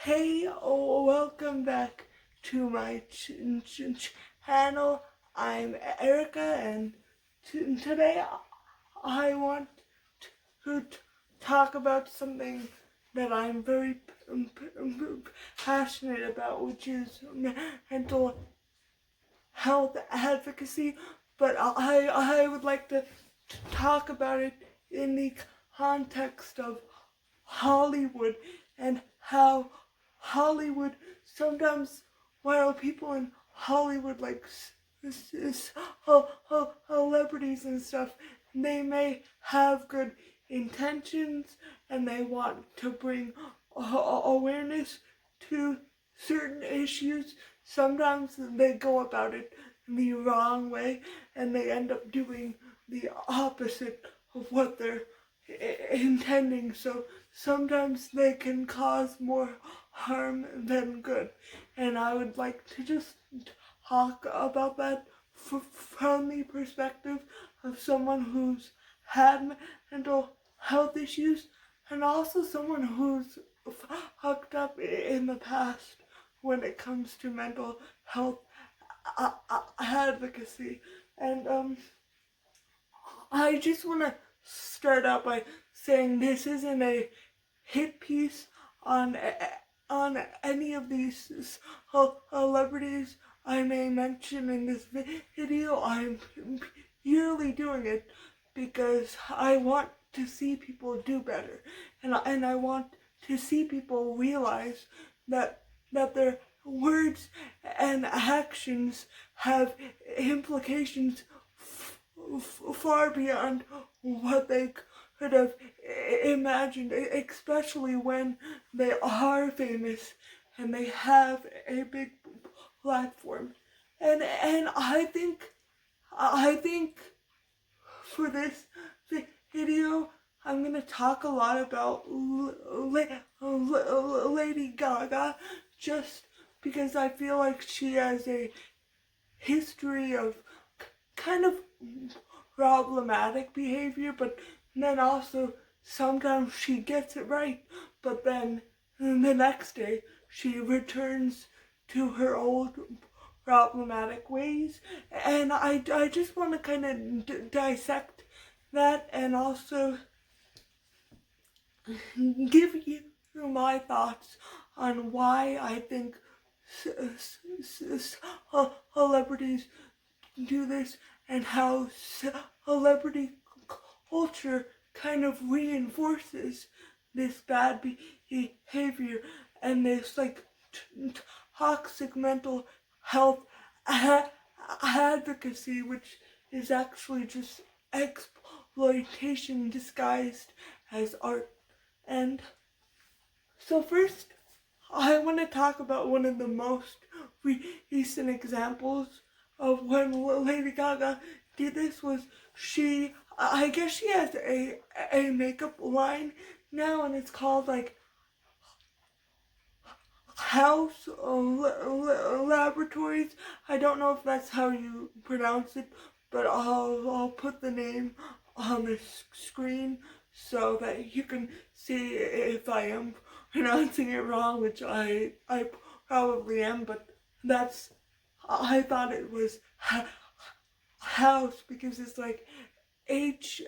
Hey, welcome back to my channel. I'm Erica, and today I want to talk about something that I'm very passionate about, which is mental health advocacy. But I would like to talk about it in the context of Hollywood and how Hollywood sometimes, while people in Hollywood like celebrities and stuff, they may have good intentions and they want to bring awareness to certain issues. Sometimes they go about it the wrong way and they end up doing the opposite of what they're intending. So sometimes they can cause more harm than good. And I would like to just talk about that from the perspective of someone who's had mental health issues and also someone who's fucked up in the past when it comes to mental health advocacy. And I just want to start out by saying this isn't a hit piece on any of these celebrities I may mention in this video. I'm purely doing it because I want to see people do better, and I want to see people realize that their words and actions have implications far beyond what they could have imagined, especially when they are famous and they have a big platform. And I think for this video I'm gonna talk a lot about Lady Gaga, just because I feel like she has a history of kind of problematic behavior, but then also sometimes she gets it right, but then the next day she returns to her old problematic ways. And I just want to kind of dissect that and also give you my thoughts on why I think celebrities do this and how celebrity culture kind of reinforces this bad behavior and this like toxic mental health advocacy, which is actually just exploitation disguised as art. And so first, I want to talk about one of the most recent examples of when Lady Gaga did this. Was I guess she has a makeup line now, and it's called like House Laboratories. I don't know if that's how you pronounce it, but I'll put the name on the screen so that you can see if I am pronouncing it wrong, which I probably am, but I thought it was house because it's like Haus,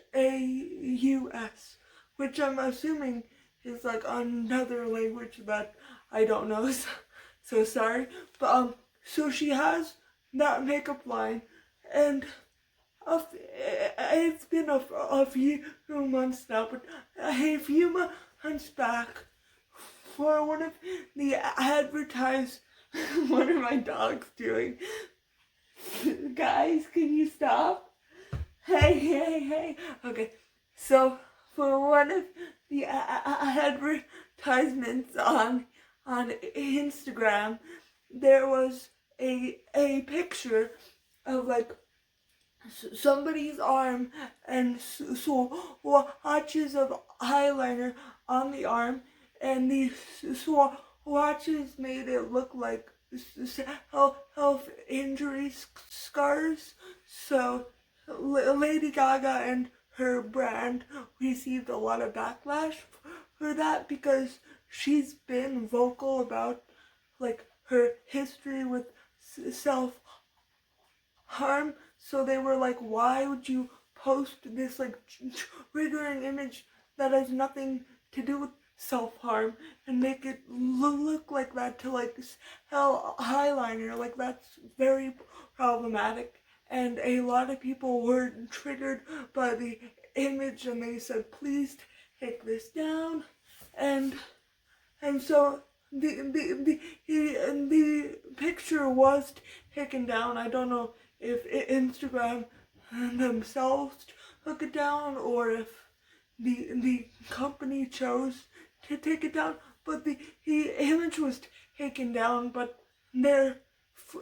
which I'm assuming is like another language that I don't know, so sorry. But so she has that makeup line, and it's been a few months now, but a few months back, for one of the advertised, what are my dogs doing? Guys, can you stop? Hey. Okay, so for one of the advertisements on Instagram, there was a picture of like somebody's arm and swatches of eyeliner on the arm, and these swatches made it look like health injury scars. So Lady Gaga and her brand received a lot of backlash for that because she's been vocal about like her history with self harm. So they were like, why would you post this like triggering image that has nothing to do with self-harm and make it look like that to like sell eyeliner? Like, that's very problematic. And a lot of people were triggered by the image, and they said, please take this down. And so the picture was taken down. I don't know if Instagram themselves took it down or if the company chose to take it down. But the image was taken down. But there,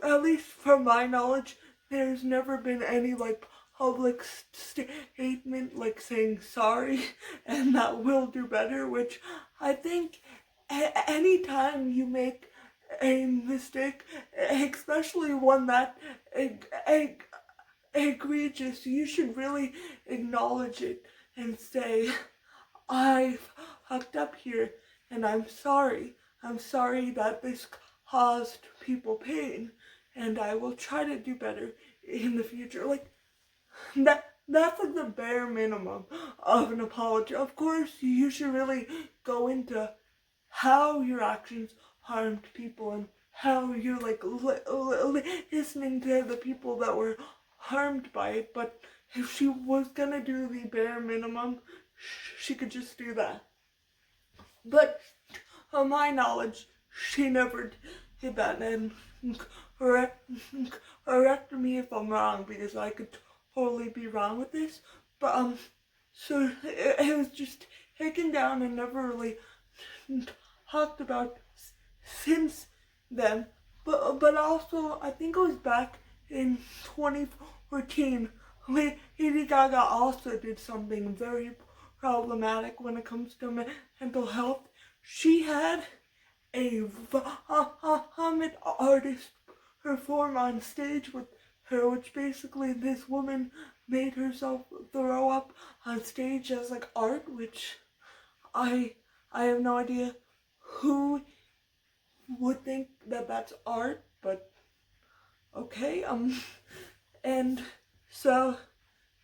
at least from my knowledge, there's never been any like public statement like saying sorry and that we'll do better, which I think anytime you make a mistake, especially one that egregious, you should really acknowledge it and say, I fucked up here and I'm sorry. I'm sorry that this caused people pain, and I will try to do better in the future. Like, that's like the bare minimum of an apology. Of course, you should really go into how your actions harmed people and how you're like listening to the people that were harmed by it. But if she was gonna do the bare minimum, she could just do that. But on my knowledge, she never did that. And correct me if I'm wrong, because I could totally be wrong with this. But so it was just taken down and never really talked about since then. But also, I think it was back in 2014, Lady Gaga also did something very problematic when it comes to mental health. She had a vomit artist perform on stage with her, which basically this woman made herself throw up on stage as like art, which I have no idea who would think that that's art, but okay. And so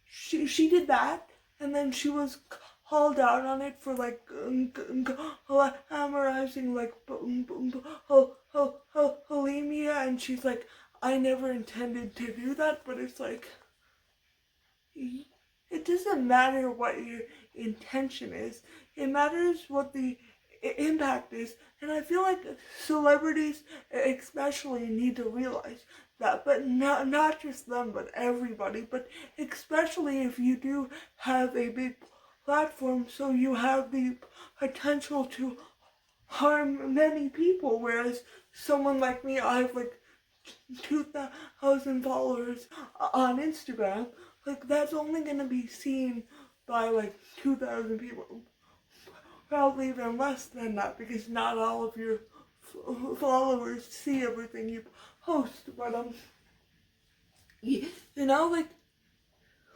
she did that, and then she was called out on it for like glamorizing like bulimia, and she's like, I never intended to do that. But it's like, it doesn't matter what your intention is. It matters what the impact is. And I feel like celebrities especially need to realize that, but not just them, but everybody. But especially if you do have a big platform, so you have the potential to harm many people, whereas someone like me, I have like 2,000 followers on Instagram. Like, that's only gonna be seen by like 2,000 people, probably even less than that, because not all of your followers see everything you post. But you know,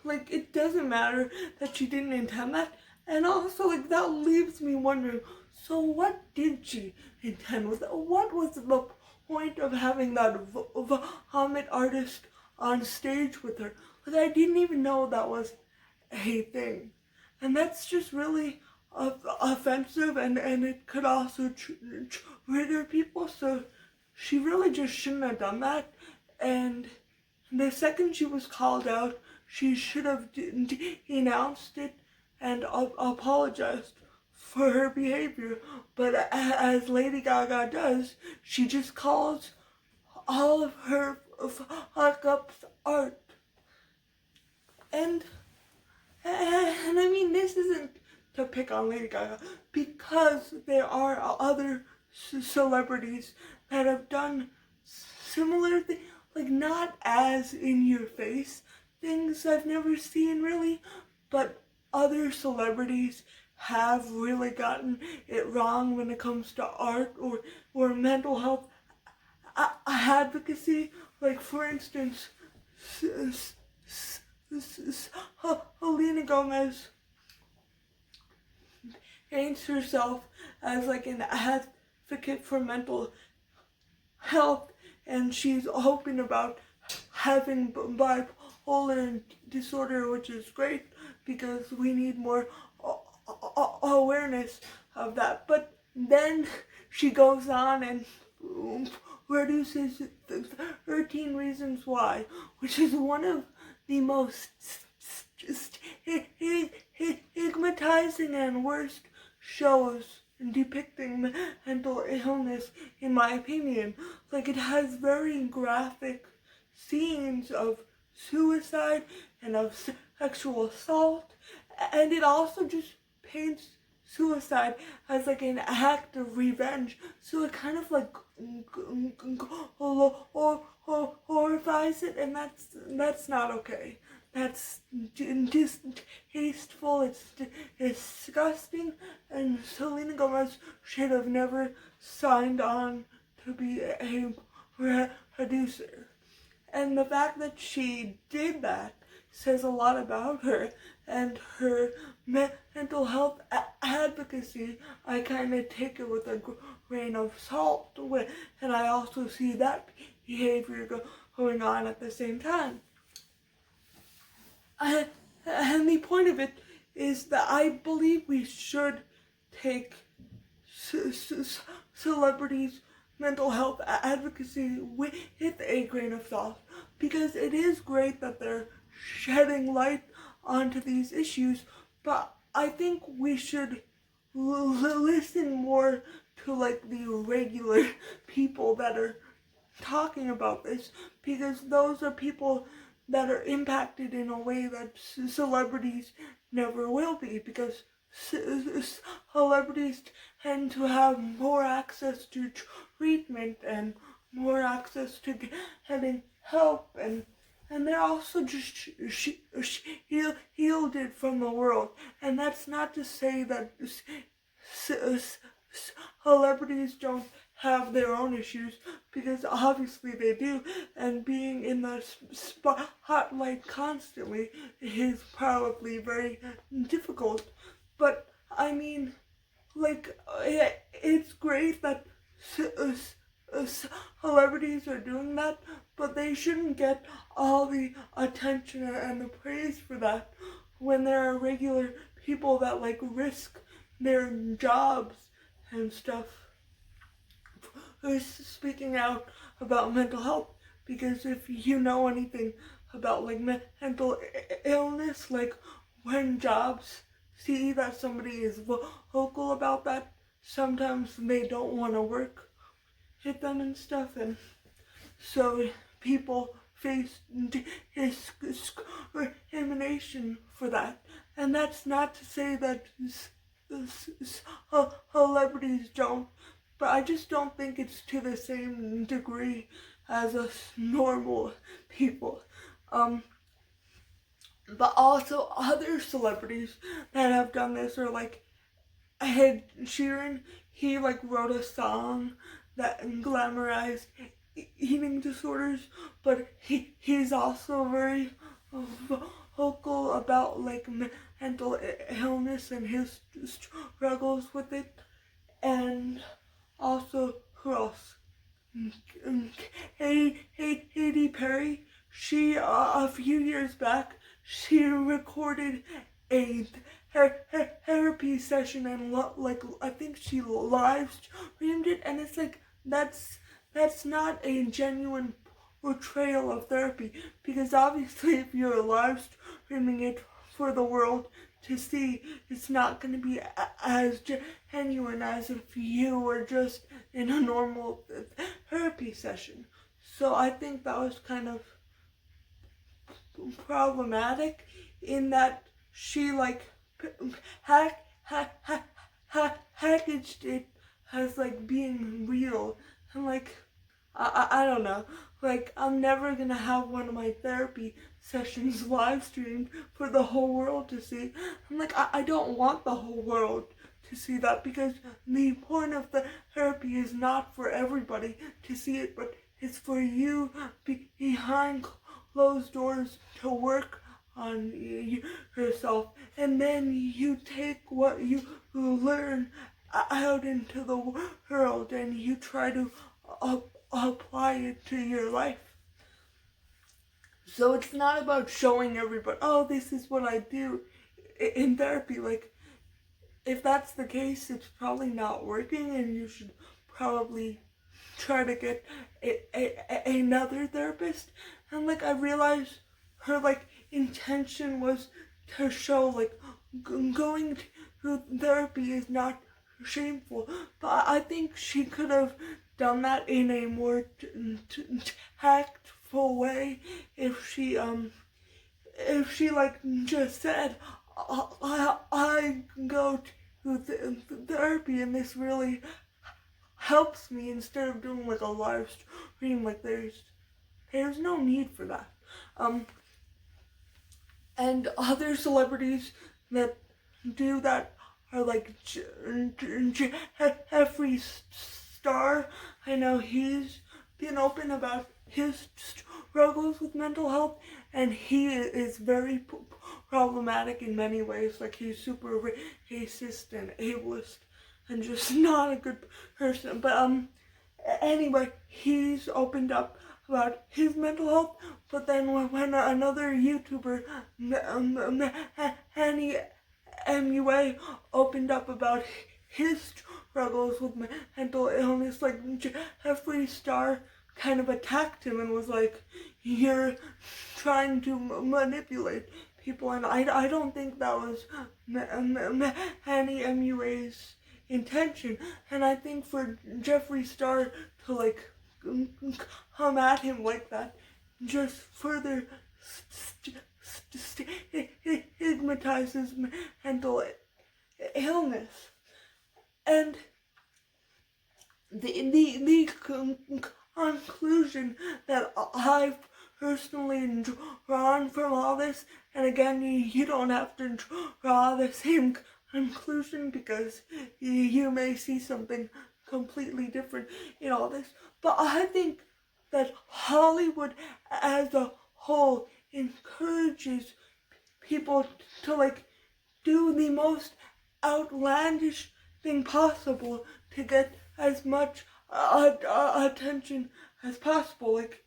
like it doesn't matter that she didn't intend that. And also, like, that leaves me wondering, so what did she intend with it? What was the point of having that vomit artist on stage with her? Like, I didn't even know that was a thing. And that's just really offensive, and it could also trigger people. So she really just shouldn't have done that. And the second she was called out, she should have denounced it and apologized for her behavior. But as Lady Gaga does, she just calls all of her fuck-ups art. And I mean, this isn't to pick on Lady Gaga, because there are other celebrities that have done similar things, like not as in your face things I've never seen really, but other celebrities have really gotten it wrong when it comes to art or mental health advocacy. Like, for instance, Selena Gomez paints herself as like an advocate for mental health, and she's hoping about having bipolar disorder, which is great because we need more awareness of that. But then she goes on and produces 13 Reasons Why, which is one of the most stigmatizing and worst shows depicting mental illness, in my opinion. Like, it has very graphic scenes of suicide and of sexual assault, and it also just paints suicide as like an act of revenge, so it kind of like horrifies it, and that's not okay. That's distasteful, it's disgusting, and Selena Gomez should have never signed on to be a producer. And the fact that she did that says a lot about her and her mental health advocacy. I kind of take it with a grain of salt, and I also see that behavior going on at the same time. And the point of it is that I believe we should take celebrities' mental health advocacy with a grain of salt, because it is great that they're shedding light onto these issues, but I think we should listen more to like the regular people that are talking about this, because those are people that are impacted in a way that celebrities never will be, because celebrities tend to have more access to treatment and more access to getting help, and they're also just shielded from the world. And that's not to say that celebrities don't have their own issues, because obviously they do, and being in the spotlight constantly is probably very difficult. But I mean, like, it's great that celebrities are doing that, but they shouldn't get all the attention and the praise for that when there are regular people that like risk their jobs and stuff who's speaking out about mental health. Because if you know anything about like mental illness, like when jobs see that somebody is vocal about that, sometimes they don't want to work with them and stuff, and so people face discrimination for that. And that's not to say that celebrities don't, but I just don't think it's to the same degree as us normal people. But also other celebrities that have done this are like Ed Sheeran. He like wrote a song that glamorized eating disorders, but he's also very vocal about like mental illness and his struggles with it. And also, who else? Katy Perry. She a few years back, she recorded a therapy session, and like I think she live streamed it, and it's like that's not a genuine portrayal of therapy, because obviously if you're live streaming it for the world to see, it's not going to be as genuine as if you were just in a normal therapy session. So I think that was kind of problematic in that she like packaged it as like being real, and like I don't know, like I'm never gonna have one of my therapy sessions live streamed for the whole world to see. I'm like, I don't want the whole world to see that, because the point of the therapy is not for everybody to see it, but it's for you behind closed doors to work on yourself, and then you take what you learn out into the world and you try to apply it to your life. So it's not about showing everybody, oh, this is what I do in therapy. Like, if that's the case, it's probably not working, and you should probably try to get another therapist. And like, I realized her like intention was to show like going to therapy is not shameful, but I think she could have done that in a more tactful way if she like just said, I go to therapy and this really helps me, instead of doing like a live stream. Like, there's no need for that. And other celebrities that do that are like Jeffree Star. I know he's been open about his struggles with mental health, and he is very problematic in many ways. Like, he's super racist and ableist and just not a good person. But anyway, he's opened up about his mental health, but then when another YouTuber, Annie MUA, opened up about his struggles with mental illness, like, Jeffree Star kind of attacked him and was like, you're trying to manipulate people, and I don't think that was Annie MUA's intention. And I think for Jeffree Star to like come at him like that just further stigmatizes mental illness. And the conclusion that I've personally drawn from all this, and again, you don't have to draw the same conclusion because you may see something completely different in all this, but I think that Hollywood as a whole encourages people to like do the most outlandish thing possible to get as much attention as possible. Like,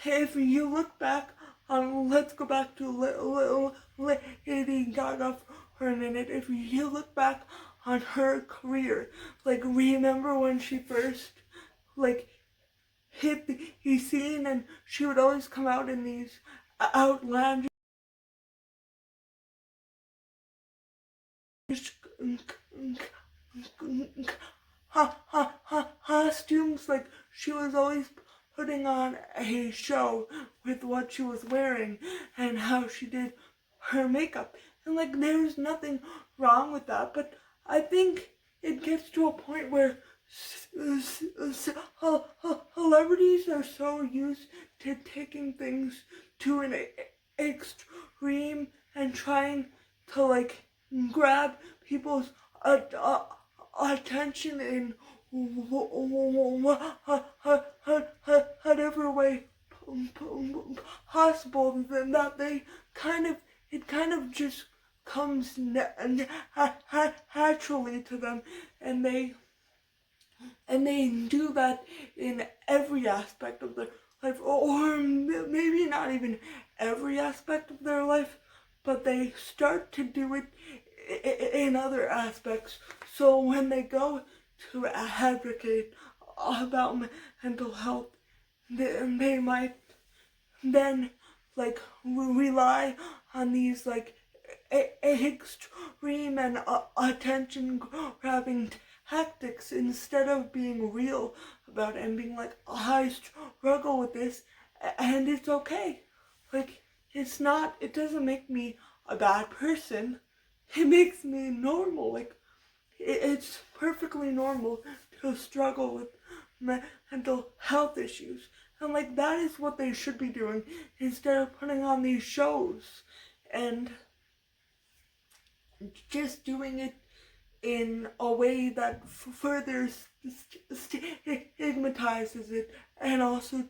if you look back on, let's go back to Lady Gaga for a minute. If you look back on her career, like, remember when she first like hit the scene, and she would always come out in these outlandish costumes. Like, she was always putting on a show with what she was wearing and how she did her makeup, and like, there's nothing wrong with that, but I think it gets to a point where celebrities are so used to taking things to an extreme and trying to like grab people's attention in whatever way possible, then that it kind of just comes naturally to them, and they do that in every aspect of their life, or maybe not even every aspect of their life, but they start to do it in other aspects. So when they go to advocate about mental health, they might then like rely on these like extreme and attention grabbing tactics, instead of being real about it and being like, I struggle with this and it's okay. Like, it doesn't make me a bad person. It makes me normal. Like, it's perfectly normal to struggle with mental health issues. And like, that is what they should be doing, instead of putting on these shows and just doing it in a way that further stigmatizes it and also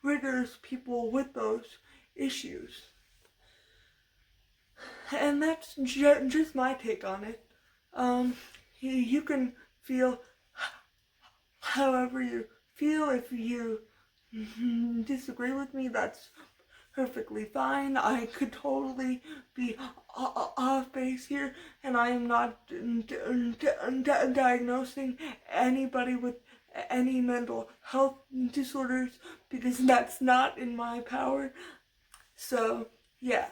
triggers people with those issues. And that's just my take on it. You can feel however you feel. If you disagree with me, that's perfectly fine. I could totally be off base here, and I am not diagnosing anybody with any mental health disorders, because that's not in my power. So, yeah.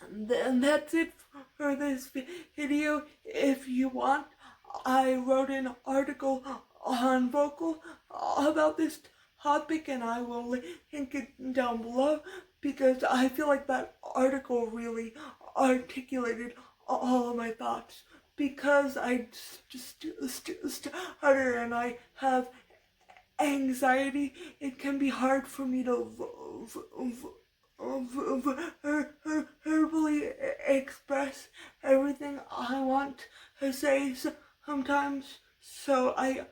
And that's it for this video. If you want, I wrote an article on Vocal about this topic, and I will link it down below, because I feel like that article really articulated all of my thoughts. Because I stutter and I have anxiety, it can be hard for me to verbally express everything I want to say sometimes. So I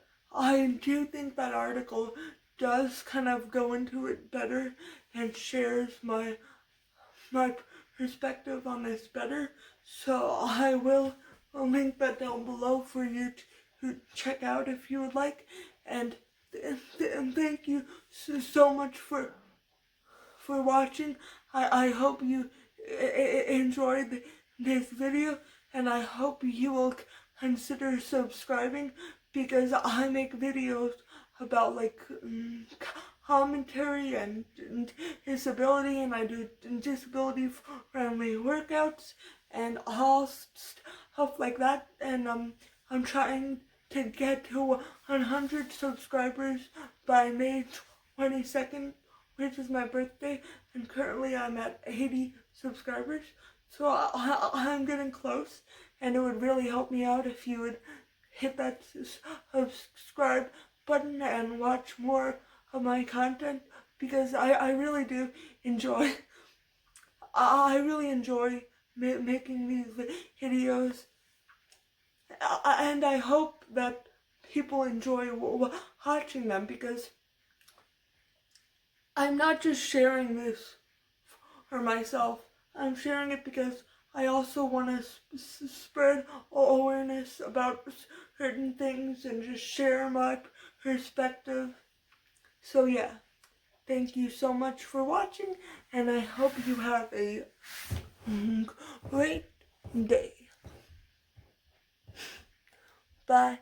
do think that article does kind of go into it better and shares my perspective on this better. So I will link that down below for you to check out if you would like. And thank you so much for watching. I hope you enjoyed this video, and I hope you will consider subscribing, because I make videos about like commentary and disability, and I do disability friendly workouts and all stuff like that. And I'm trying to get to 100 subscribers by May 22nd, which is my birthday, and currently I'm at 80 subscribers. So I'm getting close, and it would really help me out if you would hit that subscribe button and watch more of my content, because I really do enjoy, I really enjoy making these videos, and I hope that people enjoy watching them, because I'm not just sharing this for myself. I'm sharing it because I also want to spread awareness about certain things and just share my perspective. So yeah, thank you so much for watching, and I hope you have a great day. Bye.